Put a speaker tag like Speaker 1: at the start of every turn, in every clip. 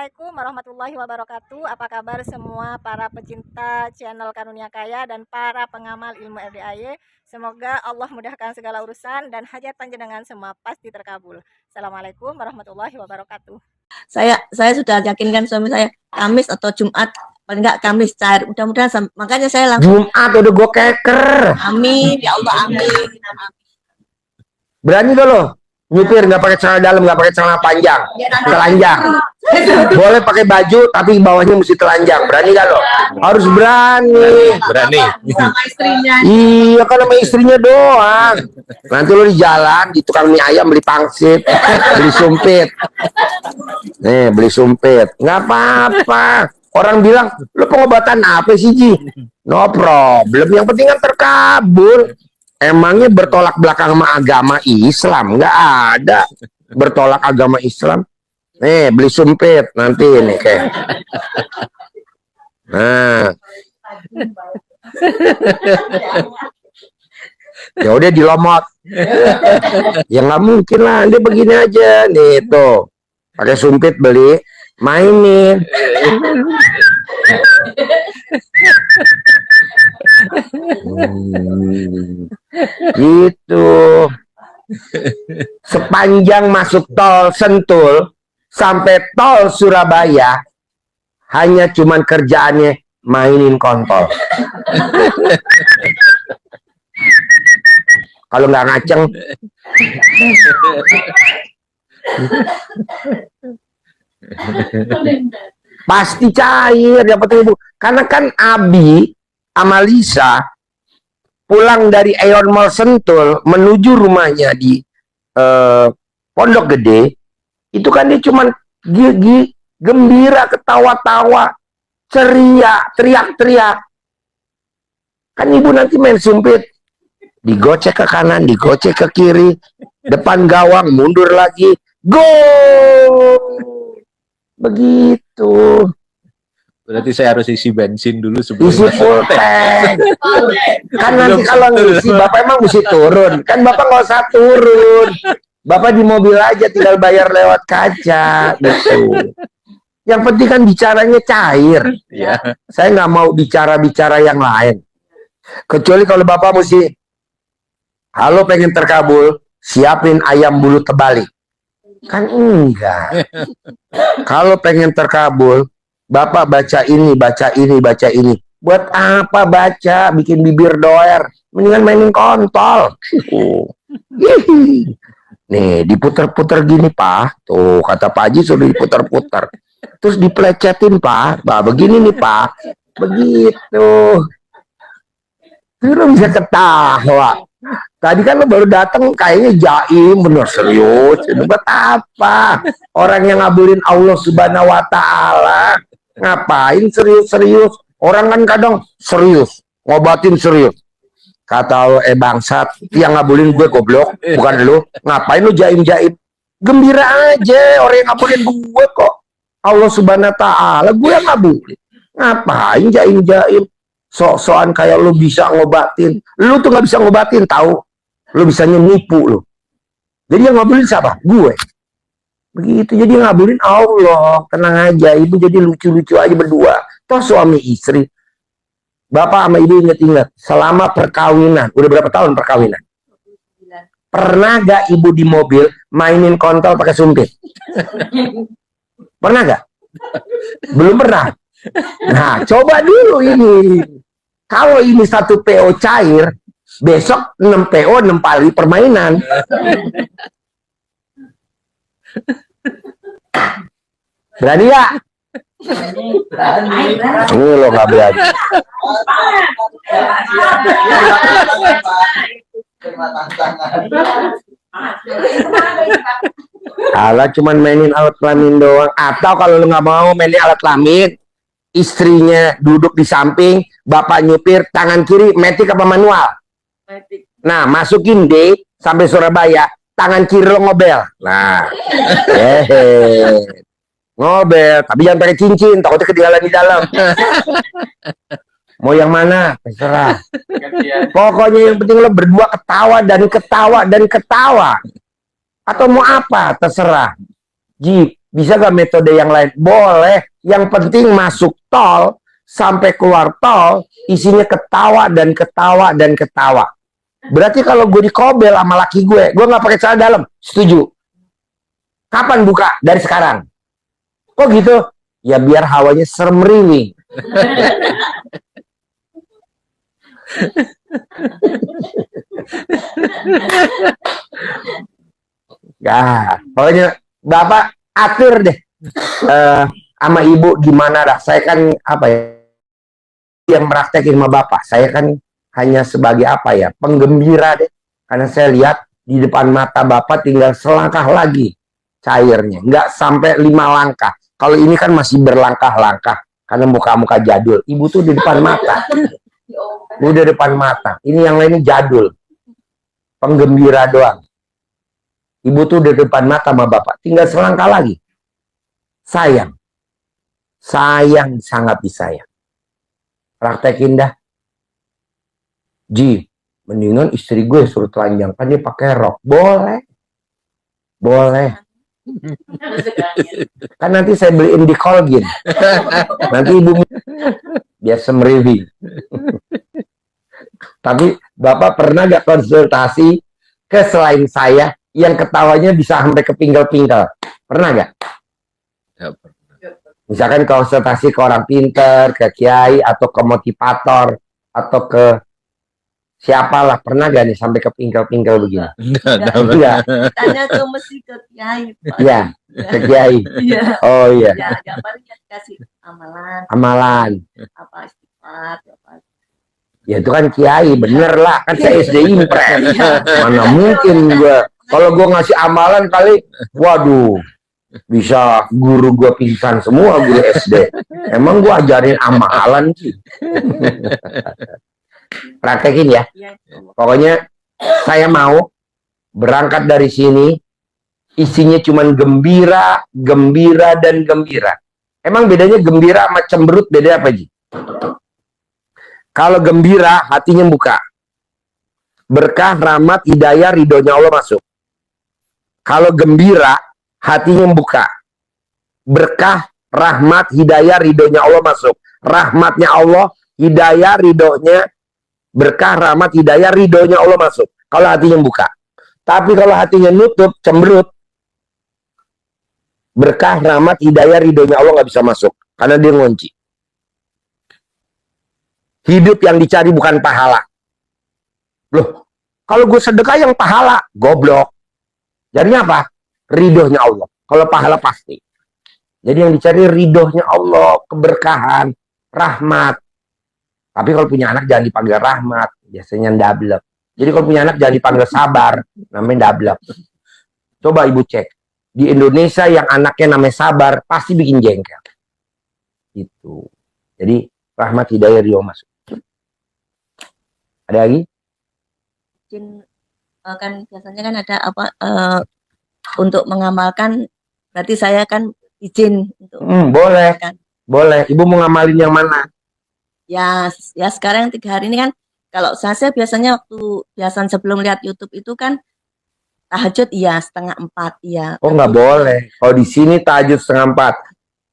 Speaker 1: Assalamualaikum warahmatullahi wabarakatuh. Apa kabar semua para pecinta channel Karunia Kaya dan para pengamal ilmu RDAY? Semoga Allah mudahkan segala urusan dan hajat panjenengan semua pasti terkabul. Assalamualaikum warahmatullahi wabarakatuh.
Speaker 2: Saya sudah yakinkan suami saya Kamis atau Jumat, paling enggak Kamis cair. Mudah-mudahan makanya saya langsung
Speaker 3: Jumat udah gue keker.
Speaker 2: amin ya Allah, amin.
Speaker 3: Berani gak lo nyupir nggak pakai celana dalam, nggak pakai celana panjang, telanjang? Boleh pakai baju tapi bawahnya mesti telanjang. Berani gak lo? Harus berani.
Speaker 2: Sama istrinya.
Speaker 3: Iya kan sama istrinya doang. Nanti lo di jalan di tukang mie ayam beli pangsit, beli sumpit. Nih beli sumpit, nggak apa-apa. Orang bilang lo pengobatan apa sih Ji? No problem. Yang penting kan terkabul. Emangnya bertolak belakang sama agama Islam? Nggak ada bertolak agama Islam. Nih beli sumpit nanti ini kayak. Nah, ya udah dilomot. Ya nggak mungkin lah, dia begini aja nih tuh. Pakai sumpit beli, mainin. Gitu. Sepanjang masuk tol Sentul sampai tol Surabaya hanya cuman kerjaannya mainin kontol. Kalau nggak ngaceng pasti cair. Yang penting ibu, karena kan Abi sama Lisa pulang dari Aeon Mall Sentul menuju rumahnya di Pondok Gede, itu kan dia cuman gigi gembira, ketawa-tawa, ceria, teriak-teriak. Kan ibu nanti main sumpit, digocek ke kanan, digocek ke kiri, depan gawang, mundur lagi, gol. Begitu.
Speaker 4: Berarti saya harus isi bensin dulu sebelum
Speaker 3: Isi full tank. Kan nanti kalau ngisi Bapak emang mesti turun. Kan Bapak nggak usah turun. Bapak di mobil aja tinggal bayar lewat kaca gitu. Yang penting kan bicaranya cair.
Speaker 4: ya.
Speaker 3: Saya nggak mau bicara-bicara yang lain. Kecuali kalau Bapak mesti, halo pengen terkabul, siapin ayam bulu terbalik. Kan enggak. Kalau pengen terkabul, Bapak baca ini, baca ini, baca ini. Buat apa baca, bikin bibir doer? Mendingan mainin kontol. Nih, diputer-puter gini, Pak. Tuh, kata Pak Haji sudah diputer-puter. Terus diplecetin, Pak. Bah, begini nih, Pak. Begitu. Itu lo bisa ketawa. Tadi kan lo baru datang kayaknya jaim, bener serius. Buat apa? Orang yang ngabulin Allah Subhanahu wa Ta'ala. Ngapain serius-serius? Orang kan kadang serius, ngobatin serius. Kata lo, bangsat, yang ngabulin gue goblok, bukan lu. Ngapain lu jaim-jaim? Gembira aja, orang yang ngabulin gue kok. Allah Subhanahu wa Ta'ala, gue yang ngabulin. Ngapain jaim-jaim? Sok-sokan kayak lu bisa ngobatin. Lu tuh nggak bisa ngobatin, tahu? Lu bisanya nipu lu. Jadi yang ngabulin siapa? Gue. Begitu, jadi ngabulin Allah. Tenang aja, ibu jadi lucu-lucu aja berdua. Toh suami istri. Bapak sama ibu ingat-ingat, selama perkawinan, udah berapa tahun perkawinan? Pernah gak ibu di mobil mainin kontol pakai sumpit? Pernah gak? Belum pernah. Nah, coba dulu ini. Kalau ini satu PO cair, besok 6 PO 6 kali permainan. Berani gak? Ini lo gak berani. Alah cuman mainin alat kelamin doang. Atau kalau lo nggak mau mainin alat kelamin, istrinya duduk di samping, bapak nyupir, tangan kiri metik apa manual? Nah, masukin D sampai Surabaya, tangan kiri lo ngobel. Nah, ngobel, tapi jangan pakai cincin, takutnya ketinggalan di dalam. Mau yang mana? Terserah. Pokoknya yang penting lo berdua ketawa dan ketawa dan ketawa. Atau mau apa? Terserah. Ji, Bisa gak metode yang lain? Boleh. Yang penting masuk tol, sampai keluar tol, isinya ketawa dan ketawa dan ketawa. Berarti kalau gue dikobel sama laki gue gak pakai celana dalam. Setuju. Kapan buka? Dari sekarang. Kok gitu? Ya biar hawanya serem-riwing. Nah, pokoknya Bapak atur deh sama Ibu gimana dah. Saya kan apa ya, yang praktekin sama Bapak. Saya kan hanya sebagai apa ya, penggembira deh. Karena saya lihat di depan mata Bapak tinggal selangkah lagi cairnya. Nggak sampai 5 langkah. Kalau ini kan masih berlangkah-langkah. Karena muka-muka jadul. Ibu tuh di depan mata. Udah depan mata. Ini yang lainnya jadul. Penggembira doang. Ibu tuh di depan mata sama Bapak. Tinggal selangkah lagi. Sayang. Sayang, sangat disayang. Praktekin dah. Ji, mendingan istri gue suruh telanjang. Kan dia pakai rok. Boleh. Boleh. Kan nanti saya beliin di Colgin. Nanti ibu biar semriwi. Tapi Bapak pernah gak konsultasi ke selain saya yang ketawanya bisa sampai ke pinggal-pinggal? Pernah gak?
Speaker 4: Ya, pernah.
Speaker 3: Misalkan konsultasi ke orang pinter, ke kiai, atau ke motivator, atau ke siapalah. Pernah gak nih sampai ke pinggal-pinggal begini? Enggak.
Speaker 2: Tanya tuh mesti ke kiai, Pak.
Speaker 3: Iya, ke kiai.
Speaker 2: Iya.
Speaker 3: Oh iya.
Speaker 2: Ya, agak paling kasih amalan,
Speaker 3: Amalan.
Speaker 2: apa istighfar, apa.
Speaker 3: Ya itu kan kiai, bener lah. Kan saya SD impres. Mana mungkin gue. Kalau gue ngasih amalan kali, waduh. Bisa guru gue pingsan semua, guru SD. Emang gue ajarin amalan sih. Praktekin ya. Pokoknya saya mau berangkat dari sini. Isinya cuman gembira, gembira, dan gembira. Emang bedanya gembira sama cemberut beda apa, Ji? Kalau gembira, hatinya buka. Berkah, rahmat, hidayah, ridhonya Allah masuk. Kalau gembira, hatinya buka. Berkah, rahmat, hidayah, ridhonya Allah masuk. Rahmatnya Allah, hidayah, ridhonya, berkah, rahmat, hidayah, ridhonya Allah masuk. Kalau hatinya buka. Tapi kalau hatinya nutup, cemberut, berkah, rahmat, hidayah, ridhonya Allah nggak bisa masuk. Karena dia ngunci. Hidup yang dicari bukan pahala. Loh, kalau gue sedekah yang pahala, goblok. Jadinya apa? Ridhonya Allah. Kalau pahala pasti. Jadi yang dicari ridhonya Allah, keberkahan, rahmat. Tapi kalau punya anak jangan dipanggil rahmat, biasanya ndablek. Jadi kalau punya anak jangan dipanggil sabar, namanya ndablek. Coba ibu cek. Di Indonesia yang anaknya namanya sabar, pasti bikin jengkel. Itu. Jadi rahmat, hidayah, ridho masuk. Ada lagi?
Speaker 2: Izin, kan biasanya kan ada apa untuk mengamalkan, berarti saya kan izin untuk
Speaker 3: Boleh.
Speaker 2: mengamalkan.
Speaker 3: Boleh. Ibu mau ngamalin yang mana?
Speaker 2: Ya sekarang 3 hari ini kan, kalau saya biasanya waktu biasa sebelum lihat YouTube itu kan tahajud iya 3:30 iya.
Speaker 3: Oh nggak boleh. Kalau di sini tahajud 3:30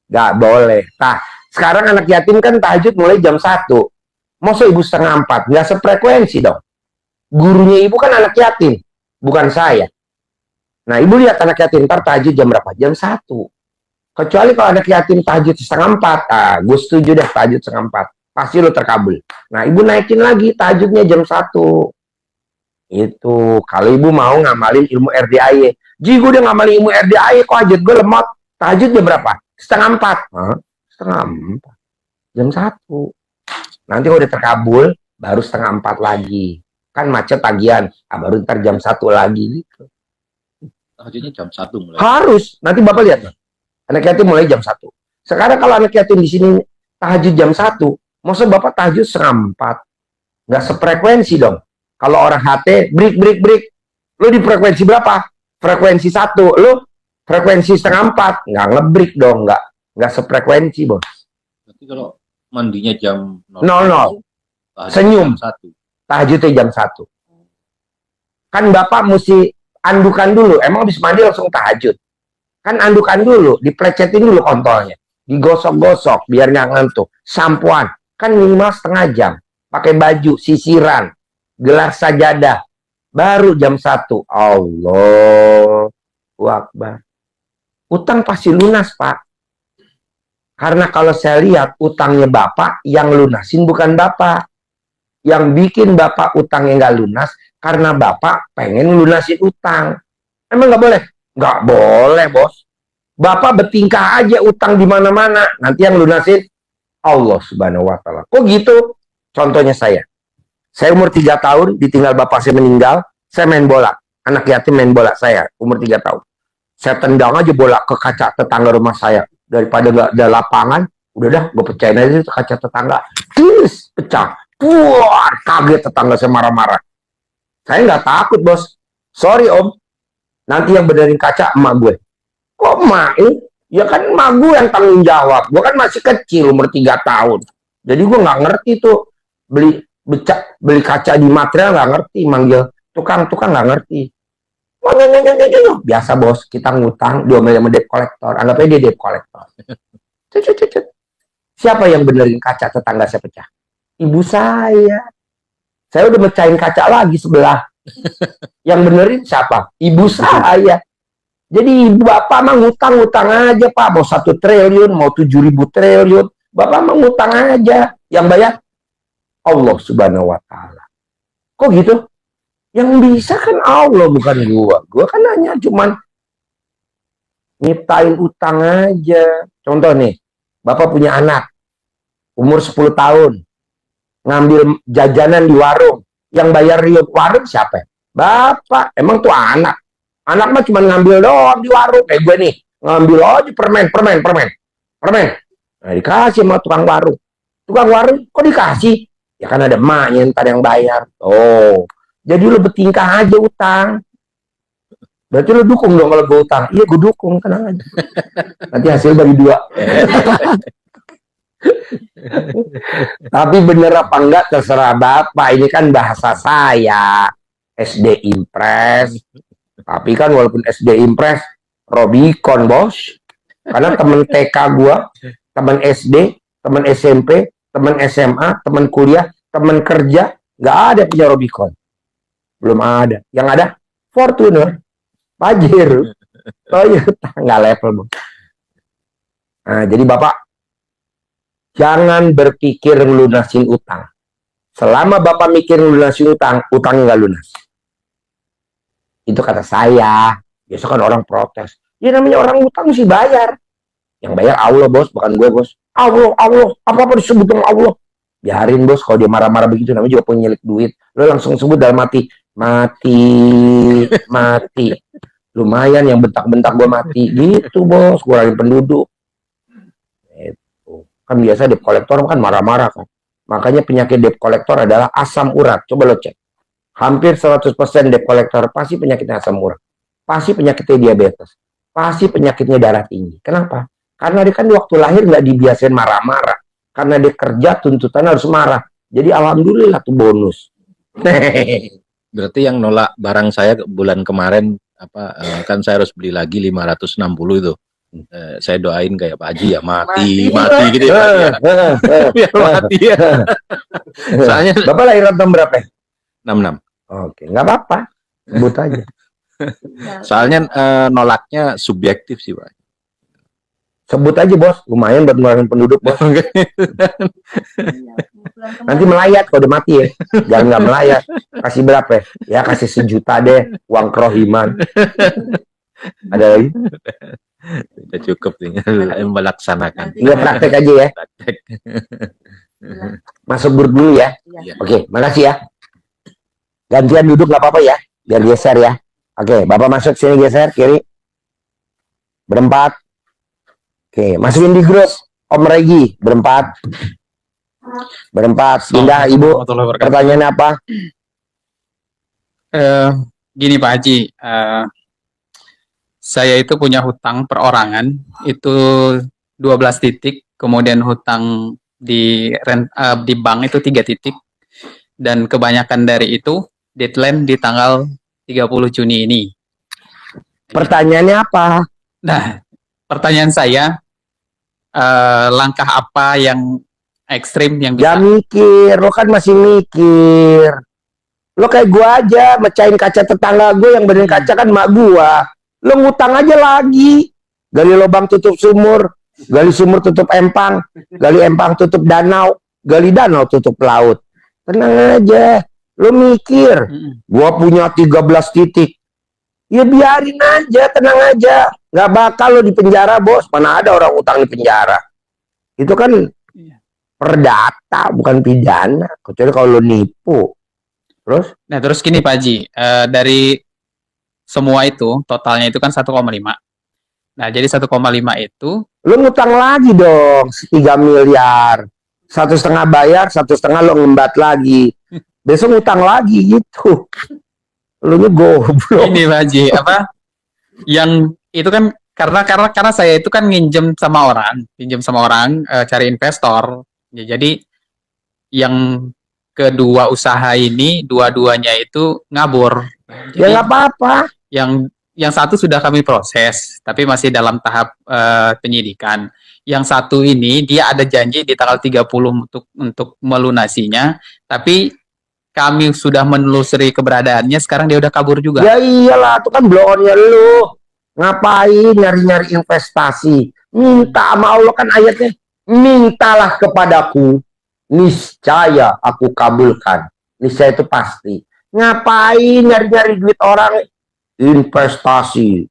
Speaker 3: nggak boleh. Nah, sekarang anak yatim kan tahajud mulai jam 1. Masa ibu 3:30? Nggak sefrekuensi dong. Gurunya ibu kan anak yatim, bukan saya. Nah, ibu lihat anak yatim ntar tahajud jam berapa? Jam 1. Kecuali kalau anak yatim tahajud 3:30, gue setuju deh tahajud 3:30. Pasti lo terkabul. Nah, ibu naikin lagi tahajudnya jam 1. Itu kalau ibu mau ngamalin ilmu RDAY. Ji, gue udah ngamalin ilmu RDAY, kok hajat gue lemot. Tahajud jam berapa? 3:30. 3:30. Jam 1. Nanti kalau udah terkabul, baru 3:30 lagi. Kan macet tagihan. Baru ntar jam 1 lagi gitu.
Speaker 4: Tahajudnya jam 1 mulai.
Speaker 3: Harus. Nanti Bapak lihat. Anak yatim mulai jam 1. Sekarang kalau anak yatim di sini tahajud jam 1, maksud Bapak tahajud 3:30. Nggak sefrekuensi dong. Kalau orang HT, break. Lu di frekuensi berapa? Frekuensi 1. Lu frekuensi 3:30. Nggak ngebreak dong. Nggak sefrekuensi, bos.
Speaker 4: Berarti kalau mandinya jam
Speaker 3: 00.
Speaker 4: tahajud
Speaker 3: Senyum.
Speaker 4: jam 1.
Speaker 3: Tahajudnya jam 1. Kan Bapak mesti andukan dulu. Emang habis mandi langsung tahajud. Kan andukan dulu, diplecetin dulu kontolnya. Digosok-gosok biar nggak ngantuk. Sampoan, kan minimal setengah jam. Pakai baju, sisiran, gelar sajadah. Baru jam 1. Allahu Akbar. Utang pasti lunas, Pak. Karena kalau saya lihat utangnya Bapak, yang lunasin bukan Bapak. Yang bikin Bapak utangnya nggak lunas, karena Bapak pengen lunasin utang. Emang nggak boleh? Nggak boleh, bos. Bapak bertingkah aja utang di mana-mana. Nanti yang lunasin Allah Subhanahu wa Ta'ala. Kok gitu? Contohnya saya. Saya umur 3 tahun, ditinggal bapak saya meninggal, saya main bola. Anak yatim main bola saya, umur 3 tahun. Saya tendang aja bola ke kaca tetangga rumah saya. Daripada nggak ada lapangan, udah dah, gue pecahin aja itu kaca tetangga. Terus pecah. Wah, kaget tetangga saya marah-marah. Saya nggak takut, bos. Sorry, om. Nanti yang benerin kaca emak gue. Kok emak? Ya kan emak gue yang tanggung jawab. Gue kan masih kecil, umur 3 tahun. Jadi gue nggak ngerti tuh. Beli kaca di material nggak ngerti. Manggil tukang-tukang nggak ngerti. Biasa, bos. Kita ngutang, diomelin sama debt collector. Anggap aja dia debt collector. Siapa yang benerin kaca tetangga saya pecah? Ibu saya. Saya udah mecahin kaca lagi sebelah. Yang benerin siapa? Ibu saya. Jadi ibu bapak mah ngutang aja, Pak. Mau 1 triliun, mau 7.000 triliun. Bapak mah ngutang aja. Yang bayar Allah Subhanahu wa Ta'ala. Kok gitu? Yang bisa kan Allah, bukan gua. Gua kan hanya cuman nyiptain utang aja. Contoh nih, bapak punya anak umur 10 tahun, ngambil jajanan di warung. Yang bayar riuk warung siapa? Bapak. Emang tuh anak mah cuma ngambil doang di warung. Kayak gue nih, ngambil aja permen. Nah, dikasih sama tukang warung. Tukang warung kok dikasih? Ya kan ada emaknya ntar yang bayar. Oh, jadi lu bertingkah aja utang. Berarti lu dukung dong kalau gue utang. Iya, gue dukung, tenang aja. Nanti hasil bagi 2. Tapi bener apa enggak terserah bapak. Ini kan bahasa saya. SD Impres. Tapi kan walaupun SD Impres, Robicon, bos. Karena temen TK gua, temen SD, temen SMP, temen SMA, temen kuliah, temen kerja, nggak ada punya Robicon. Belum ada. Yang ada Fortuner, Pajero, Toyota, nggak level, bos. Nah, jadi bapak jangan berpikir ngelunasin utang. Selama bapak mikir ngelunasin utang, utangnya nggak lunas. Itu kata saya. Biasa kan orang protes. Ya namanya orang utang mesti bayar. Yang bayar Allah, bos, bukan gue, bos. Allah, apa-apa disebut dengan Allah. Biarin, bos, kalau dia marah-marah begitu, namanya juga penyelik duit. Lo langsung sebut dalam mati. Mati. Lumayan yang bentak-bentak gue mati. Gitu, bos, kurangin penduduk. Itu. Kan biasa debt collector kan marah-marah kan. Makanya penyakit debt collector adalah asam urat. Coba lo cek. Hampir 100% debt collector pasti penyakitnya asam urat. Pasti penyakitnya diabetes. Pasti penyakitnya darah tinggi. Kenapa? Karena dia kan waktu lahir nggak dibiasain marah-marah. Karena dia kerja tuntutan harus marah. Jadi alhamdulillah tuh bonus.
Speaker 4: Berarti yang nolak barang saya bulan kemarin kan saya harus beli lagi 560 itu. Saya doain kayak Pak Haji ya mati gitu ya. Biar mati ya. Soalnya
Speaker 3: Bapak lahir tahun berapa?
Speaker 4: 66.
Speaker 3: Oke, nggak apa-apa. Sebut aja.
Speaker 4: Soalnya nolaknya subjektif sih, Pak.
Speaker 3: Sebut aja, bos. Lumayan buat ngurangin penduduk, bos. Nanti melayat kalau udah mati ya. Jangan nggak melayat. Kasih berapa? Ya kasih 1 juta deh. Uang kerohiman. Ada lagi?
Speaker 4: Udah cukup tinggal melaksanakan.
Speaker 3: Tinggal praktek aja ya. Masuk grup dulu ya.
Speaker 4: Iya.
Speaker 3: Oke, makasih ya. Gantian duduk nggak apa-apa ya. Biar geser ya. Oke, Bapak masuk sini geser kiri. Berempat. Oke, masukin di grup. Om Regi, berempat. Pindah, Ibu. Pertanyaannya apa?
Speaker 5: Gini Pak Haji, saya itu punya hutang perorangan itu 12 titik, kemudian hutang di bank itu 3 titik, dan kebanyakan dari itu deadline di tanggal 30 Juni ini.
Speaker 3: Pertanyaannya apa?
Speaker 5: Nah, pertanyaan saya, langkah apa yang ekstrim yang
Speaker 3: Ya
Speaker 5: bisa?
Speaker 3: mikir, lo kan masih mikir. Lo kayak gua aja, mecahin kaca tetangga gue yang benerin kaca kan mak gua. Lo ngutang aja lagi. Gali lubang tutup sumur, gali sumur tutup empang, gali empang tutup danau, gali danau tutup laut. Tenang aja. Lo mikir, gua punya 13 titik. Ya biarin aja, tenang aja. Nggak bakal lo di penjara, bos. Mana ada orang utang di penjara. Itu kan perdata, bukan pidana. Kecuali kalau lo nipu. Terus?
Speaker 5: Nah, terus gini Pak Haji, dari semua itu, totalnya itu kan 1,5. Nah, jadi 1,5 itu,
Speaker 3: Lo ngutang lagi dong, 3 miliar. 1,5 bayar, 1,5 lo ngembat lagi. Besok ngutang lagi gitu. Lo nya goblok.
Speaker 5: ini Pak Haji, apa, yang itu kan karena saya itu kan pinjam sama orang, cari investor. Ya, jadi yang kedua usaha ini, dua-duanya itu ngabur.
Speaker 3: Ya
Speaker 5: Jadi
Speaker 3: nggak apa-apa.
Speaker 5: yang satu sudah kami proses, tapi masih dalam tahap penyidikan. Yang satu ini dia ada janji di tanggal 30 untuk melunasinya, tapi kami sudah menelusuri keberadaannya, sekarang dia udah kabur juga.
Speaker 3: Ya iyalah, itu kan blow-onnya lo. Ngapain nyari-nyari investasi? Minta sama Allah kan ayatnya. Mintalah kepadaku, niscaya aku kabulkan. Niscaya itu pasti. Ngapain nyari-nyari duit orang? Investasi.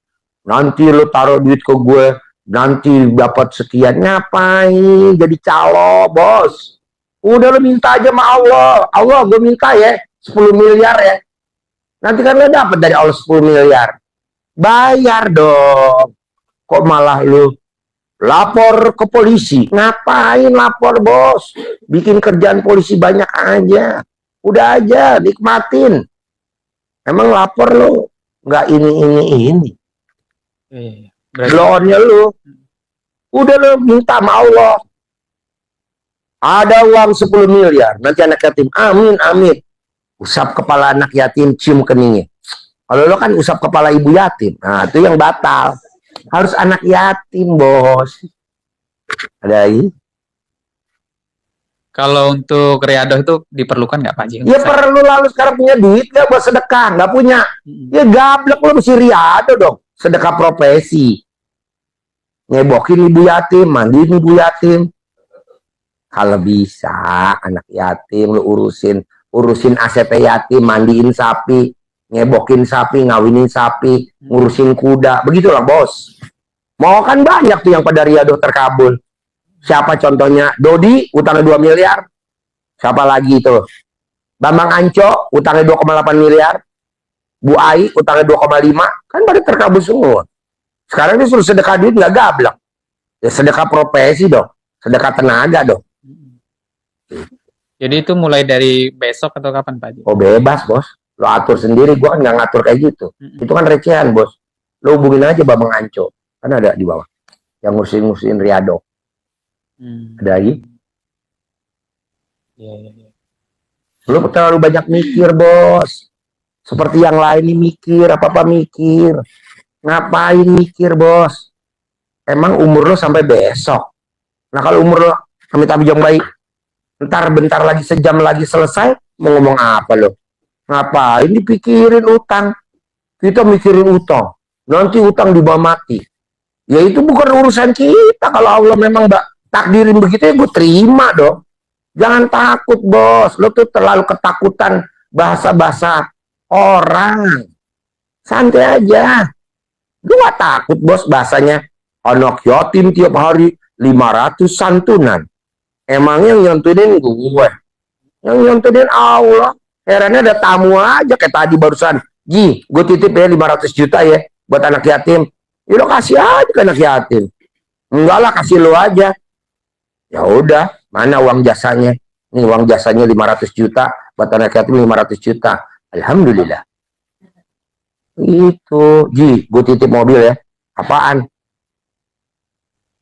Speaker 3: Nanti lo taruh duit ke gue, nanti dapat sekian. Ngapain jadi calo, bos? Udah lo minta aja sama Allah. Allah, gue minta ya 10 miliar ya. Nanti kan lo dapat dari Allah 10 miliar. Bayar dong. Kok malah lu lapor ke polisi? Ngapain lapor, bos? Bikin kerjaan polisi banyak aja. Udah aja, nikmatin. Emang lapor lo nggak ini.
Speaker 5: Berarti
Speaker 3: Blow-onnya lu. Udah lo minta sama Allah. Ada uang 10 miliar. Nanti anak yatim. Amin, amin. Usap kepala anak yatim, cium keningnya. Kalau lo kan usap kepala ibu yatim. Nah, itu yang batal. Harus anak yatim, bos. Ada lagi?
Speaker 5: kalau untuk riadoh itu diperlukan nggak Pak Haji?
Speaker 3: Ya perlu lalu sekarang punya duit nggak buat sedekah? Nggak punya. Ya gablek lo mesti riado dong. Sedekah profesi. Nyebokin ibu yatim, mandiin ibu yatim. Kalau bisa anak yatim lo urusin aset yatim, mandiin sapi, ngebokin sapi, ngawinin sapi, ngurusin kuda. Begitulah, bos. Mau kan banyak tuh yang pada riado terkabul. Siapa contohnya? Dodi, utangnya 2 miliar. Siapa lagi itu? Bambang Anco, utangnya 2,8 miliar. Bu Ai, utangnya 2,5. Kan pada terkabul semua. Sekarang ini suruh sedekah duit nggak gablek. Ya sedekah profesi dong. Sedekah tenaga dong.
Speaker 5: Jadi itu mulai dari besok atau kapan Pak Haji?
Speaker 3: Oh bebas, bos. Lo atur sendiri. Gua kan nggak ngatur kayak gitu. Itu kan recehan, bos. Lo hubungin aja Bambang Anco. Kan ada di bawah. Yang ngurusin riado. Ada lagi?
Speaker 5: Iya.
Speaker 3: Lo terlalu banyak mikir, bos. Seperti yang lain nih mikir, apa-apa mikir. Ngapain mikir, bos? Emang umur lo sampai besok. Nah kalau umur lo amit-amit jong baik, bentar lagi, sejam lagi selesai, mau ngomong apa lo? Ngapain dipikirin utang? Kita mikirin utang. Nanti utang dibawa mati. Ya itu bukan urusan kita. Kalau Allah memang takdirin begitu ya gue terima dong. Jangan takut, bos. Lo tuh terlalu ketakutan bahasa-bahasa orang. Santai aja. Gue gak takut, bos, bahasanya. Anak yatim tiap hari 500 santunan. Emang yang nyantunin gue. Yang nyantunin Allah. Herannya ada tamu aja kayak tadi barusan. Ji, gue titip ya 500 juta ya buat anak yatim. Ya lo kasih aja ke anak yatim. Enggak lah, kasih lo aja. Ya udah, mana uang jasanya? Nih uang jasanya 500 juta, buat anak yatim 500 juta. Alhamdulillah. Itu, Ji, gue titip mobil ya. Apaan?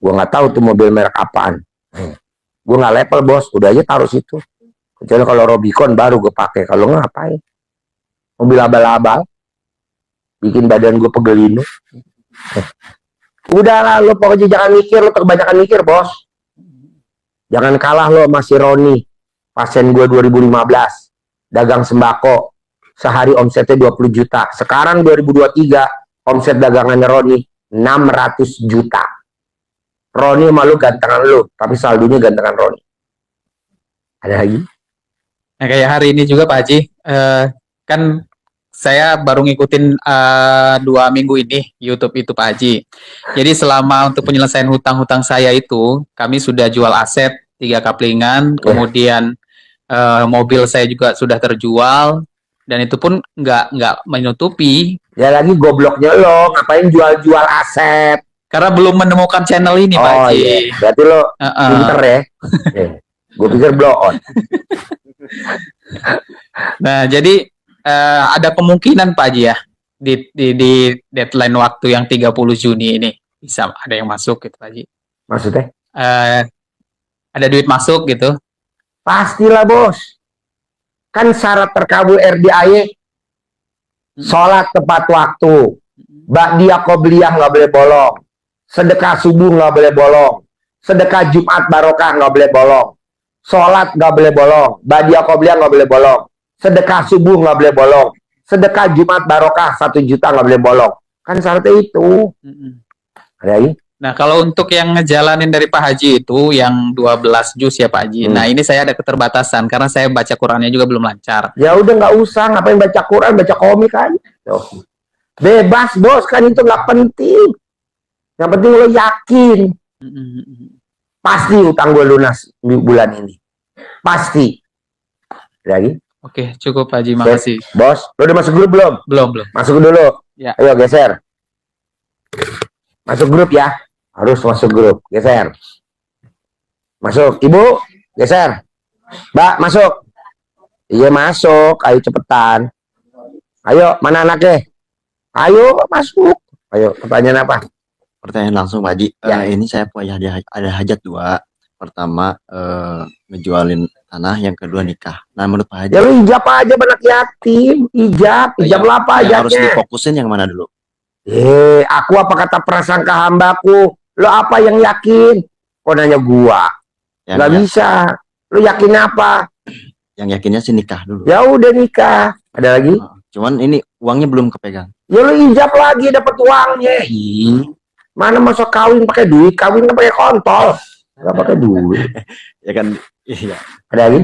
Speaker 3: Gue nggak tahu tuh mobil merek apaan. Gue nggak level, bos. Udah aja taruh situ. Kecuali kalau Robicon baru gue pakai. Kalau nggak ngapain? Mobil abal-abal. Bikin badan gue pegelinu. Udahlah lo pokoknya jangan mikir, lo kebanyakan mikir bos. Jangan kalah lo sama si Roni, pasien gue 2015, dagang sembako, sehari omsetnya 20 juta. Sekarang 2023, omset dagangannya Roni 600 juta. Roni malu gantengan lo, tapi saldonya gantengan Roni. Ada lagi?
Speaker 5: Nah, kayak hari ini juga Pak Haji, kan saya baru ngikutin 2 minggu ini YouTube itu Pak Haji. Jadi selama untuk penyelesaian hutang-hutang saya itu, kami sudah jual aset 3 kaplingan, kemudian mobil saya juga sudah terjual, dan itu pun nggak menutupi
Speaker 3: Ya lagi gobloknya lo, ngapain jual-jual aset?
Speaker 5: karena belum menemukan channel ini Pak
Speaker 3: Oh
Speaker 5: Haji.
Speaker 3: iya, berarti lo pinter ya. Gue pikir blow on.
Speaker 5: Nah, jadi ada kemungkinan Pak Haji ya di deadline waktu yang 30 Juni ini bisa ada yang masuk gitu Pak Haji.
Speaker 3: Maksudnya?
Speaker 5: Ada duit masuk gitu.
Speaker 3: Pastilah bos. Kan syarat terkabul RDAY sholat tepat waktu, ba'diyah qobliyah nggak boleh bolong, sedekah subuh nggak boleh bolong, sedekah Jumat barokah nggak boleh bolong, sholat nggak boleh bolong, ba'diyah qobliyah nggak boleh bolong, sedekah subuh nggak boleh bolong, sedekah Jumat barokah 1 juta nggak boleh bolong. Kan syaratnya itu. Ada lagi?
Speaker 5: Nah, kalau untuk yang ngejalanin dari Pak Haji itu yang 12 juz ya Pak Haji. Nah, ini saya ada keterbatasan karena saya baca Qurannya juga belum lancar.
Speaker 3: Ya udah nggak usah, ngapain baca Quran, baca komik kan? Tuh. Bebas bos, kan itu nggak penting. Yang penting lo yakin. Pasti utang gue lunas bulan ini. Pasti. Ada lagi?
Speaker 5: Oke, cukup Pak Haji, makasih.
Speaker 3: Bos, lo udah masuk grup belum?
Speaker 5: Belum.
Speaker 3: Masuk dulu.
Speaker 5: Ya.
Speaker 3: Ayo geser. Masuk grup ya. Harus masuk grup. Geser. Masuk. Ibu, geser. Mbak, masuk. Iya masuk. Ayo cepetan. Ayo, mana anaknya? Ayo masuk. Ayo, pertanyaan apa?
Speaker 6: Pertanyaan langsung Pak Haji.
Speaker 3: Ya.
Speaker 6: Ini saya punya ada hajat 2. Pertama ngejualin tanah, yang kedua nikah. Nah menurut Pak Haji,
Speaker 3: Ya lu ijab aja anak yatim. Ijab lo apa
Speaker 6: yang harus
Speaker 3: ajabnya?
Speaker 6: difokusin yang mana dulu?
Speaker 3: Aku apa kata prasangka hambaku? Lo apa yang yakin? Kok nanya gua?
Speaker 6: Yang,
Speaker 3: Gak bisa. Lo yakin apa?
Speaker 6: yang yakinnya sih nikah dulu.
Speaker 3: Ya udah nikah. Ada lagi?
Speaker 6: Cuman ini uangnya belum kepegang.
Speaker 3: Ya lo ijab lagi dapat uangnya. Mana masuk kawin pakai duit? Kawin kan pakai kontol. Gak pakai duit.
Speaker 6: Ya kan, iya.
Speaker 3: Ada lagi?